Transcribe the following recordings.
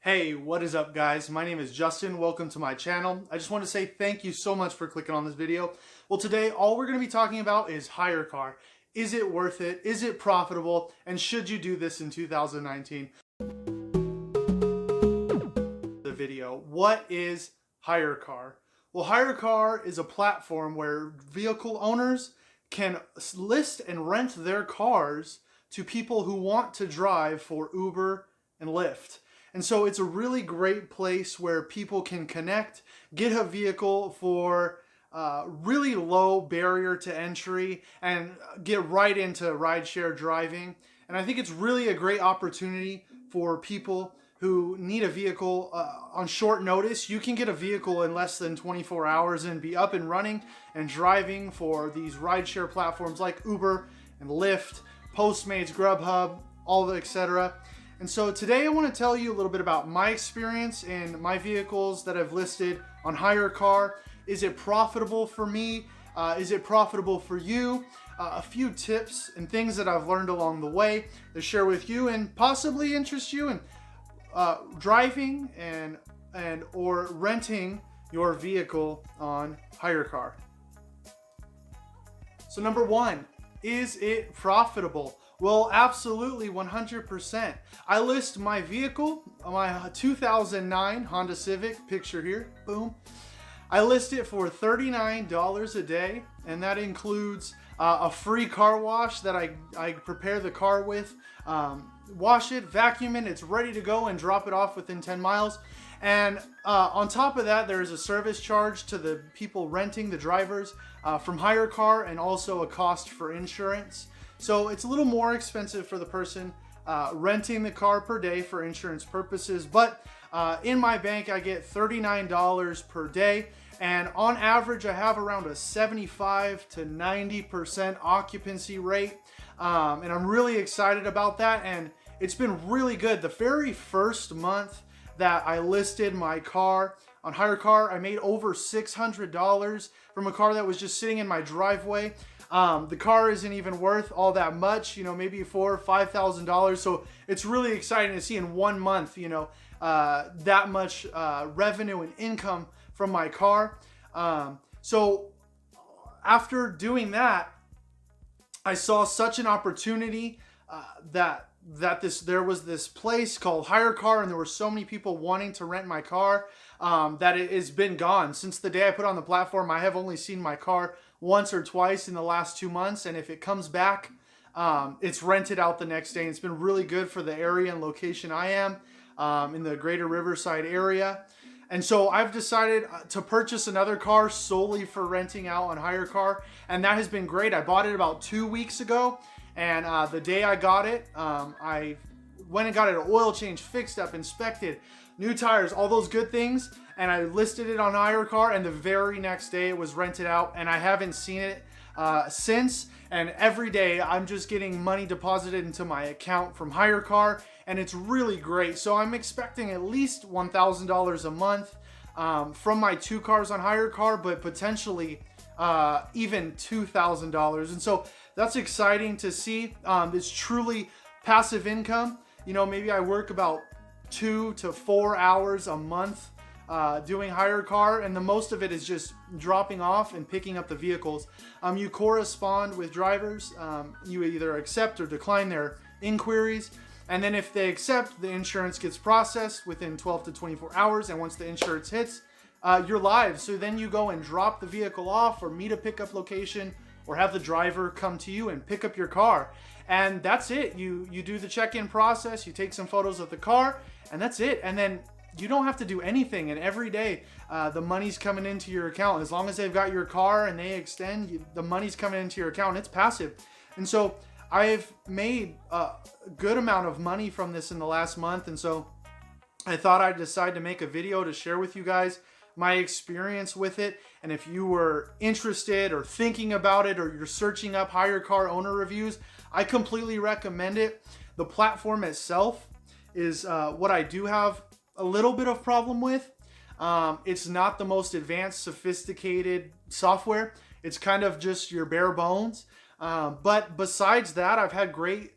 Hey, what is up guys? My name is Justin. Welcome to my channel. I just want to say thank you so much for clicking on this video. Well, today all we're going to be talking about is Hyrecar. Is it worth it? Is it profitable? And should you do this in 2019? The video. What is Hyrecar? Well, Hyrecar is a platform where vehicle owners can list and rent their cars to people who want to drive for Uber and Lyft. And so it's a really great place where people can connect, get a vehicle for really low barrier to entry, and get right into rideshare driving. And I think it's really a great opportunity for people who need a vehicle on short notice. You can get a vehicle in less than 24 hours and be up and running and driving for these rideshare platforms like Uber and Lyft, Postmates, Grubhub, all the etc. And so today I want to tell you a little bit about my experience in my vehicles that I've listed on Hyrecar. Is it profitable for me? Is it profitable for you? A few tips and things that I've learned along the way to share with you and possibly interest you in driving and or renting your vehicle on Hyrecar. So number one, is it profitable? Well, absolutely, 100%. I list my vehicle, my 2009 Honda Civic, picture here, boom. I list it for $39 a day, and that includes a free car wash that I prepare the car with, wash it, vacuum it, it's ready to go, and drop it off within 10 miles. And on top of that, there is a service charge to the people renting, the drivers, from Hyrecar, and also a cost for insurance. So it's a little more expensive for the person renting the car per day for insurance purposes, but in my bank I get $39 per day, and on average I have around a 75 to 90% occupancy rate, and I'm really excited about that, and it's been really good. The very first month that I listed my car on Hyrecar, I made over $600 from a car that was just sitting in my driveway. The car isn't even worth all that much, you know, maybe $4,000 or $5,000. So it's really exciting to see in 1 month, you know, that much revenue and income from my car. So after doing that, I saw such an opportunity that there was this place called Hyrecar, and there were so many people wanting to rent my car that it has been gone. Since the day I put on the platform, I have only seen my car once or twice in the last 2 months, and if it comes back, it's rented out the next day. And it's been really good for the area and location I am in the greater Riverside area. And so I've decided to purchase another car solely for renting out on Hyrecar, and that has been great. I bought it about 2 weeks ago, and the day I got it, I went and got it an oil change, fixed up, inspected, new tires, all those good things, and I listed it on Hyrecar, and the very next day it was rented out, and I haven't seen it since. And every day I'm just getting money deposited into my account from Hyrecar, and it's really great. So I'm expecting at least $1,000 a month from my 2 cars on Hyrecar, but potentially even $2,000. And so that's exciting to see. It's truly passive income. You know, maybe I work about 2 to 4 hours a month doing Hyrecar, and the most of it is just dropping off and picking up the vehicles. You correspond with drivers. You either accept or decline their inquiries, and then if they accept, the insurance gets processed within 12 to 24 hours, and once the insurance hits, you're live. So then you go and drop the vehicle off, or meet a pickup location, or have the driver come to you and pick up your car. And that's it. You do the check-in process, you take some photos of the car, and that's it. And then you don't have to do anything, and every day the money's coming into your account. As long as they've got your car and they extend, the money's coming into your account. It's passive. And so I've made a good amount of money from this in the last month, and so I thought I'd decide to make a video to share with you guys my experience with it. And if you were interested or thinking about it, or you're searching up Hyrecar owner reviews, I completely recommend it. The platform itself is what I do have a little bit of problem with. It's not the most advanced, sophisticated software. It's kind of just your bare bones. But besides that, I've had great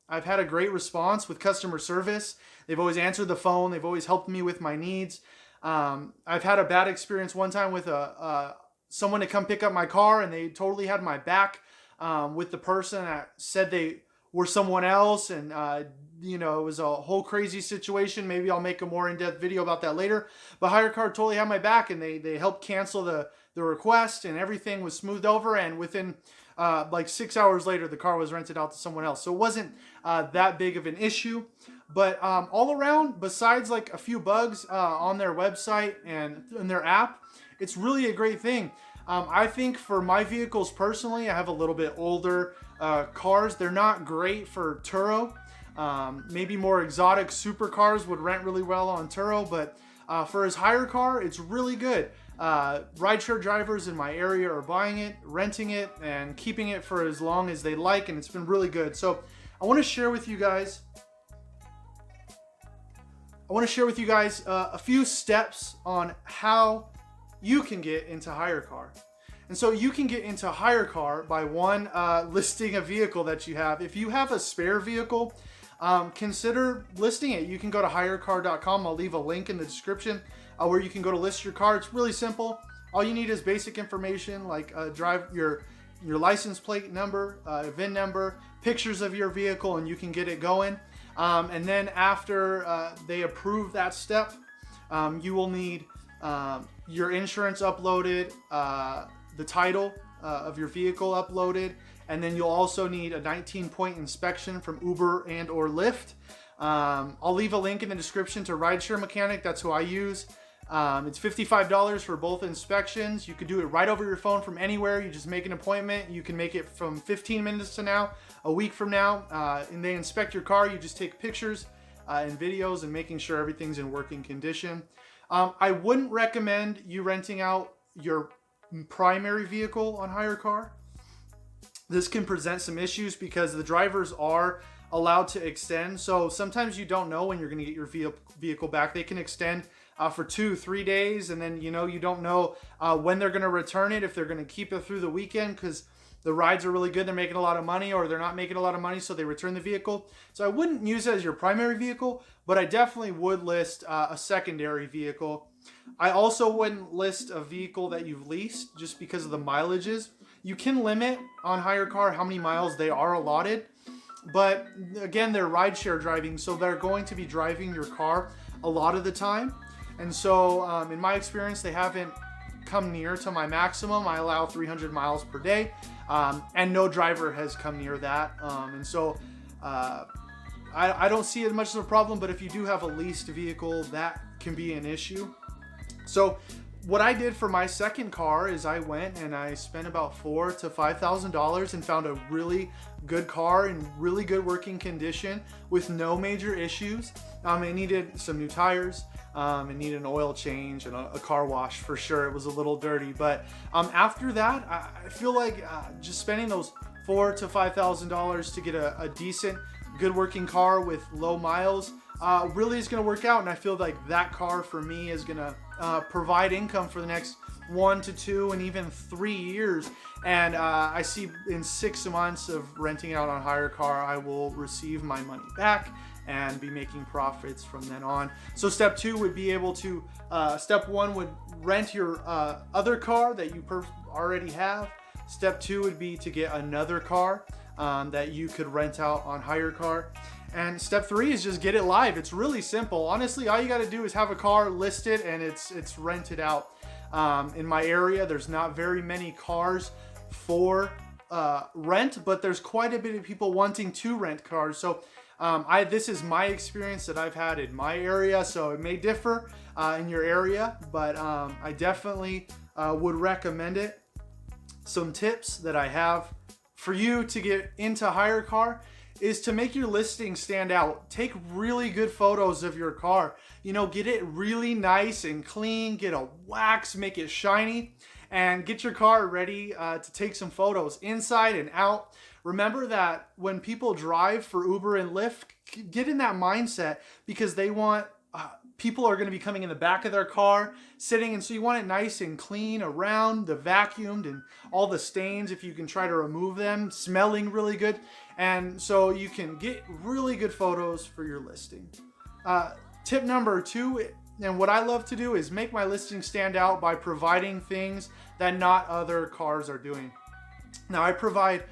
I've had a great response with customer service. They've always answered the phone. They've always helped me with my needs. I've had a bad experience one time with someone to come pick up my car, and they totally had my back with the person that said they were someone else, and it was a whole crazy situation. Maybe I'll make a more in-depth video about that later. But Hyrecar totally had my back, and they helped cancel the request, and everything was smoothed over. And within like 6 hours later, the car was rented out to someone else. So it wasn't that big of an issue. But all around, besides like a few bugs on their website and in their app, it's really a great thing. I think for my vehicles personally, I have a little bit older cars. They're not great for Turo. Maybe more exotic supercars would rent really well on Turo, but for his Hyrecar, it's really good. Rideshare drivers in my area are buying it, renting it, and keeping it for as long as they like, and it's been really good. So I want to share with you guys a few steps on how you can get into Hyrecar. And so you can get into Hyrecar by listing a vehicle that you have. If you have a spare vehicle, consider listing it. You can go to hyrecar.com. I'll leave a link in the description where you can go to list your car. It's really simple. All you need is basic information like your license plate number, VIN number, pictures of your vehicle, and you can get it going. And then after they approve that step, you will need your insurance uploaded, the title of your vehicle uploaded, and then you'll also need a 19-point inspection from Uber and or Lyft. I'll leave a link in the description to Rideshare Mechanic. That's who I use. It's $55 for both inspections. You could do it right over your phone from anywhere. You just make an appointment. You can make it from 15 minutes to now, a week from now, and they inspect your car. You just take pictures and videos and making sure everything's in working condition. I wouldn't recommend you renting out your primary vehicle on Hyrecar. This can present some issues because the drivers are allowed to extend. So sometimes you don't know when you're going to get your vehicle back. They can extend for 2-3 days, and then you don't know when they're going to return it, if they're going to keep it through the weekend because the rides are really good, they're making a lot of money, or they're not making a lot of money, so they return the vehicle. So I wouldn't use it as your primary vehicle, but I definitely would list a secondary vehicle. I also wouldn't list a vehicle that you've leased just because of the mileages. You can limit on Hyrecar how many miles they are allotted, but again, they're rideshare driving, so they're going to be driving your car a lot of the time. And so in my experience, they haven't come near to my maximum. I allow 300 miles per day, and no driver has come near that. And so I don't see it much of a problem, but if you do have a leased vehicle, that can be an issue. So what I did for my second car is I went and I spent about $4,000 to $5,000 and found a really good car in really good working condition with no major issues. It needed some new tires. It needed an oil change and a car wash for sure. It was a little dirty, but after that, I feel like just spending those $4,000 to $5,000 to get a decent, good working car with low miles really is going to work out. And I feel like that car for me is going to provide income for the next 1 to 2 and even 3 years. And I see in 6 months of renting out on Hyrecar, I will receive my money back and be making profits from then on. So step 2 would be able to, step 1 would rent your other car that you already have. Step 2 would be to get another car that you could rent out on Hyrecar. And step 3 is just get it live. It's really simple. Honestly, all you got to do is have a car listed and it's rented out. In my area, there's not very many cars for rent, but there's quite a bit of people wanting to rent cars. So this is my experience that I've had in my area, so it may differ in your area, but I definitely would recommend it. Some tips that I have for you to get into Hyrecar is to make your listing stand out. Take really good photos of your car. Get it really nice and clean, get a wax, make it shiny, and get your car ready to take some photos inside and out. Remember that when people drive for Uber and Lyft, get in that mindset because they want, people are going to be coming in the back of their car, sitting, and so you want it nice and clean around, the vacuumed and all the stains, if you can try to remove them, smelling really good. And so you can get really good photos for your listing. Tip number 2, and what I love to do is make my listing stand out by providing things that not other cars are doing. Now I provide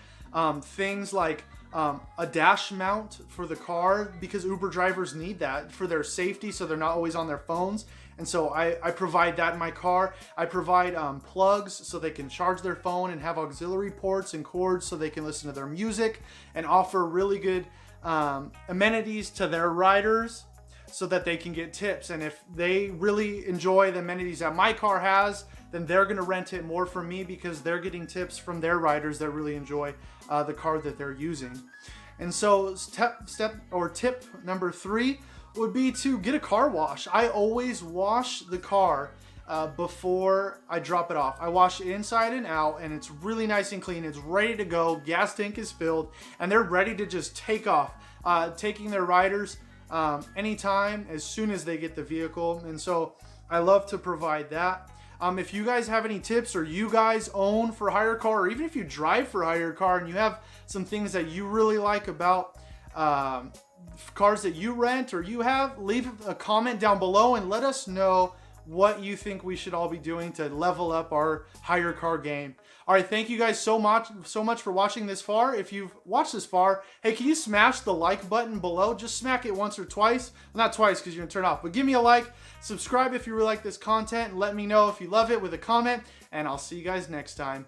things like a dash mount for the car, because Uber drivers need that for their safety, so they're not always on their phones. And so I provide that in my car. I provide plugs so they can charge their phone, and have auxiliary ports and cords so they can listen to their music, and offer really good amenities to their riders so that they can get tips. And if they really enjoy the amenities that my car has, then they're going to rent it more from me, because they're getting tips from their riders that really enjoy the car that they're using. And so tip number 3 would be to get a car wash. I always wash the car before I drop it off. I wash it inside and out, and it's really nice and clean. It's ready to go. Gas tank is filled, and they're ready to just take off, taking their riders anytime, as soon as they get the vehicle. And so I love to provide that. If you guys have any tips, or you guys own for Hyrecar, or even if you drive for Hyrecar and you have some things that you really like about cars that you rent or you have, leave a comment down below and let us know what you think we should all be doing to level up our Hyrecar game. All right, thank you guys so much for watching this far. If you've watched this far, hey, can you smash the like button below? Just smack it once or twice. Well, not twice, because you're gonna turn off, but give me a like. Subscribe if you really like this content, and let me know if you love it with a comment, and I'll see you guys next time.